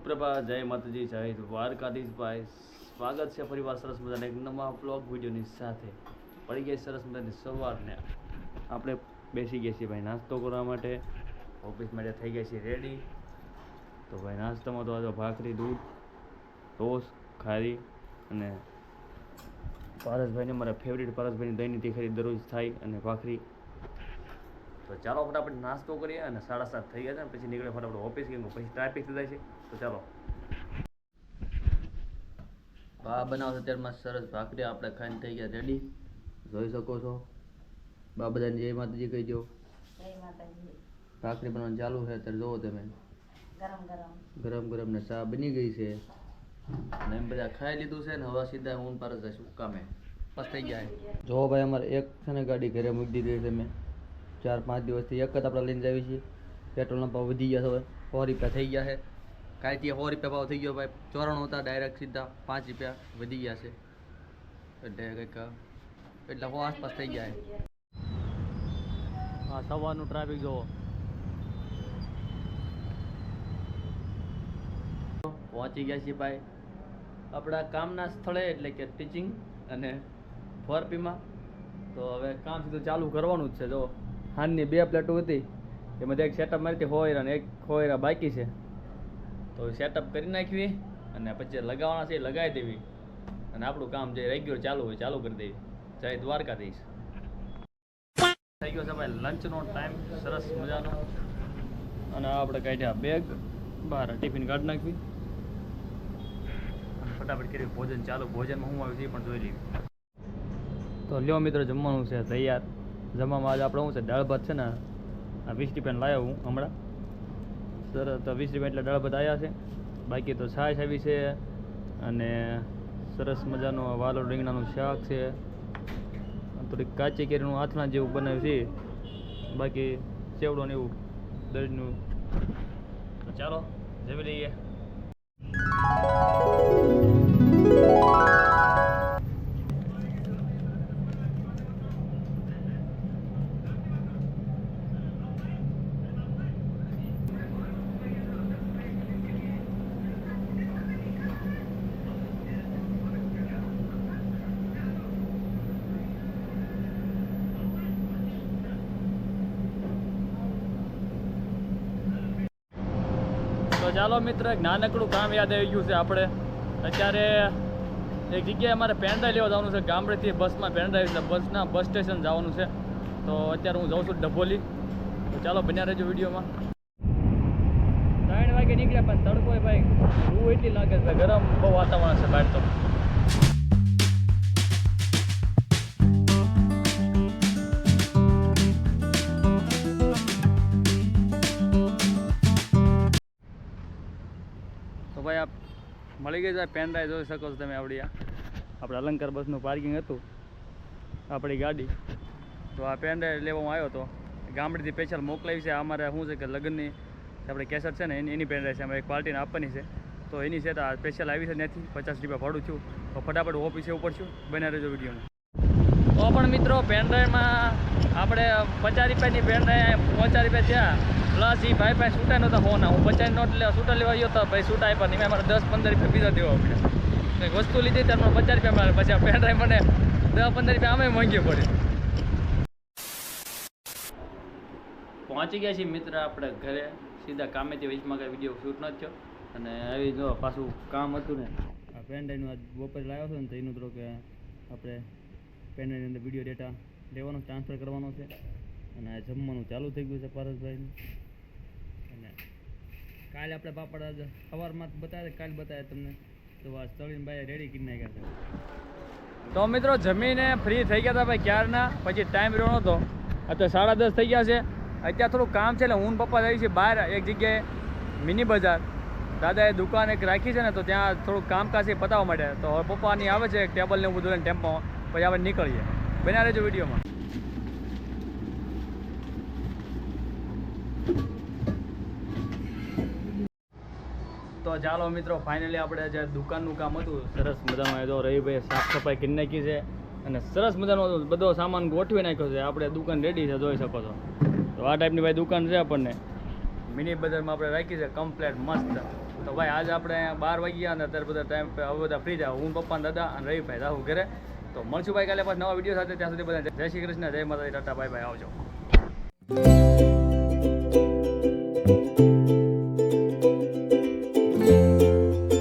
સુપ્રભાત, જય માતાજી, જય દ્વારકાધીશ ભાઈ. સ્વાગત છે ફરીવાર સરસ મજાના એક નવા બ્લોગ વિડીયોની સાથે. પડી ગઈ સરસ મજાની સવારને આપણે બેસી ગયા છીએ ભાઈ નાસ્તો કરવા માટે. ઓફિસ માટે થઈ ગયા છીએ રેડી. તો ભાઈ નાસ્તામાં તો આજે ભાખરી, દૂધ, ટોસ, ખારી અને પારસભાઈને મારા ફેવરિટ પારસભાઈની દહીંની તીખરી દરરોજ થાય અને ભાખરી. તો ચાલો ફટાફટ નાસ્તો કરીએ અને 7:30 થઈ ગયા છે પછી નીકળે ફટાફટ ઓફિસ કેમ પછી ટ્રાફિક થઈ જાય છે. તો ચાલો બા બનાવશે અત્યારમાં સરસ ભાખરી આપણે ખાઈને થઈ ગયા રેડી. જોઈ શકો છો. બા બધાને જય માતાજી કહી દો. જય માતાજી. ભાખરી બનાવવાનું ચાલુ છે અત્યારે જોવો તમે. ગરમ ગરમ ને ચા બની ગઈ છે અને એમ બધા ખાઈ લીધું છે ને હવે સીધા હું પારસ જઈશું કામે. બસ થઈ ગયા જો ભાઈ અમારે એક છે ને ગાડી ઘરે મૂકી દીધી છે. મેં 4-5 દિવસથી એક જ આપણે લઈને જ આવી છીએ. પેટ્રોલના ભાવ વધી ગયા છે. હવે 100 રૂપિયા થઈ ગયા છે. કાલથી 100 રૂપિયા ભાવ થઈ ગયો ભાઈ. 94 હતા ડાયરેક્ટ સીધા 5 રૂપિયા વધી ગયા છે. એટલે કંઈક એટલે 100 આસપાસ થઈ ગયા છે. હા, સવારનું ટ્રાફિક જોવો. પહોંચી ગયા છીએ ભાઈ આપણા કામના સ્થળે એટલે કે ટીચિંગ અને ફોરપીમાં. તો હવે કામ સીધું ચાલુ કરવાનું જ છે. જો હાનની 2 પ્લેટો હતી એમાંથી એક સેટઅપ મારી હતી હોયરા અને એક હોયરા બાકી છે. તો સેટઅપ કરી નાખવી અને પછી લગાવવાના છે લગાવી દેવી અને આપણું કામ જે રેગ્યુલર ચાલુ હોય ચાલુ કરી દેવી. જય દ્વારકાધીશ. થઈ ગયો છે ભાઈ લંચનો ટાઈમ સરસ મજાનો. અને આપણે કાઢ્યા બેગ બહાર ટિફિન કાઢી નાખવી અને ફટાફટ કરી ભોજન ચાલુ. ભોજનમાં શું આવ્યું છે એ પણ જોઈ લેવી. તો લ્યો મિત્રો જમવાનું છે તૈયાર. જમવામાં આજે આપણે શું છે દાળ ભાત છે ને આ 20 રૂપિયાને લાવ્યો હું હમણાં. સર તો 20 રૂપિયા એટલે દાળ ભાત આવ્યા છે. બાકી તો છાશ આવી છે અને સરસ મજાનું વાલોડ રીંગણાનું શાક છે. થોડીક કાચી કેરીનું આથણા જેવું બનાવ્યું છે. બાકી સેવડો ને એવું દળનું. તો ચાલો જમી લઈએ. તો ચાલો મિત્ર એક નાનકડું કામ યાદ આવી ગયું છે. આપણે અત્યારે એક જગ્યાએ અમારે પેનડ્રાઈવ લેવા જવાનું છે. ગામડેથી બસમાં પેનડ્રાઈવ છે. બસ સ્ટેશન જવાનું છે. તો અત્યારે હું જાઉં છું ડભોલી. તો ચાલો બન્યા રહેજો વિડીયોમાં. 3 વાગે નીકળ્યા પણ તડકો ભાઈ રૂ એટલી લાગે છે. ગરમ બહુ વાતાવરણ છે બહાર. તો ભાઈ આપ મળી ગઈ જાય પેનડ્રાઈવ જોઈ શકો છો તમે. આપણે અલંકાર બસનું પાર્કિંગ હતું આપણી ગાડી. તો આ પેનડ્રાઈવ લેવામાં આવ્યો હતો. ગામડેથી સ્પેશિયલ મોકલાવી છે. અમારે શું છે કે લગ્નની આપણે કેસેટ છે ને એની પેનડ્રાઈવ છે. અમારે એક પાર્ટીને આપવાની છે. તો એની છે તો આ સ્પેશિયલ આવી છે ત્યાંથી 50 રૂપિયા ભાડું છું. તો ફટાફટ ઓફિસે ઉપર છું. બન્યા રહેજો વિડીયોમાં. તો પણ મિત્રો પેનડ્રાઈવમાં આપણે 50 રૂપિયાની પેનડ્રાઈવ 50 રૂપિયા થયા. પ્લસ એ ભાઈ પાસે છૂટા નહોતા હોના. હું 50 નોટ છૂટા લેવા ગયો તો ભાઈ છૂટા આપ્યા નહીં. મારે 10-15 રૂપિયા બીજા દેવા પડ્યા. કંઈક વસ્તુ લીધી ત્યારે 50 રૂપિયા મારે. પછી આ પેનડ્રાઈવ મને 10-15 રૂપિયા આમે મોંઘી પડી. પહોંચી ગયા છીએ મિત્ર આપણે ઘરે. સીધા કામેથી વીચમાં કંઈ વિડીયો શૂટ ન થયો અને આવી જો પાછું કામ હતું ને આ પેનડ્રાઈવનું આજ બપોરે લાવ્યો હતો ને તો એનું થોડુંક આપણે પેનડ્રાઈવની અંદર વિડીયો ડેટા લેવાનો ટ્રાન્સફર કરવાનો છે. અને આ જમવાનું ચાલુ થઈ ગયું છે પારસભાઈનું. અને કાલે આપણે પાપડ સવારમાં બતાવે કાલે બતાવે તમને. તો આ તળીને ભાઈ રેડી કરી નાખ્યા છે. તો મિત્રો જમીને ફ્રી થઈ ગયા હતા ભાઈ ક્યારના. પછી ટાઈમ રહ્યો નહોતો. અત્યારે 10:30 થઈ ગયા છે. અત્યારે થોડું કામ છે એટલે હું પપ્પા જાય છે બહાર એક જગ્યાએ મિની બજાર. દાદાએ દુકાન એક રાખી છે ને તો ત્યાં થોડુંક કામકાજ એ પતાવવા માટે. તો હવે પપ્પાની આવે છે ટેબલ ને એવું બધું લઈને ટેમ્પોમાં. પછી આપણે નીકળીએ. બન્યા રહેજો વિડીયોમાં. તો ચાલો મિત્રો ફાઇનલી આપણે જે દુકાનનું કામ હતું સરસ મજાનું જો રવિભાઈ સાફ સફાઈ કરી નાખી છે અને સરસ મજાનો બધો સામાન ગોઠવી નાખ્યો છે. આપણે દુકાન રેડી છે જોઈ શકો છો. તો આ ટાઈપની ભાઈ દુકાન છે આપણને મિની બજારમાં આપણે રાખી છે કમ્પ્લેટ મસ્ત. તો ભાઈ આજે આપણે 12 વાગ્યા અને અત્યારે બધા ટાઈમ હવે બધા ફ્રી જાય, હું પપ્પા દાદા અને રવિભાઈ રાહુ ઘરે. તો મળશું ભાઈ કાલે પાછા નવા વિડીયો સાથે. ત્યાં સુધી બધા જય શ્રી કૃષ્ણ, જય માતાજી, ટાટા, બાય બાય, આવજો.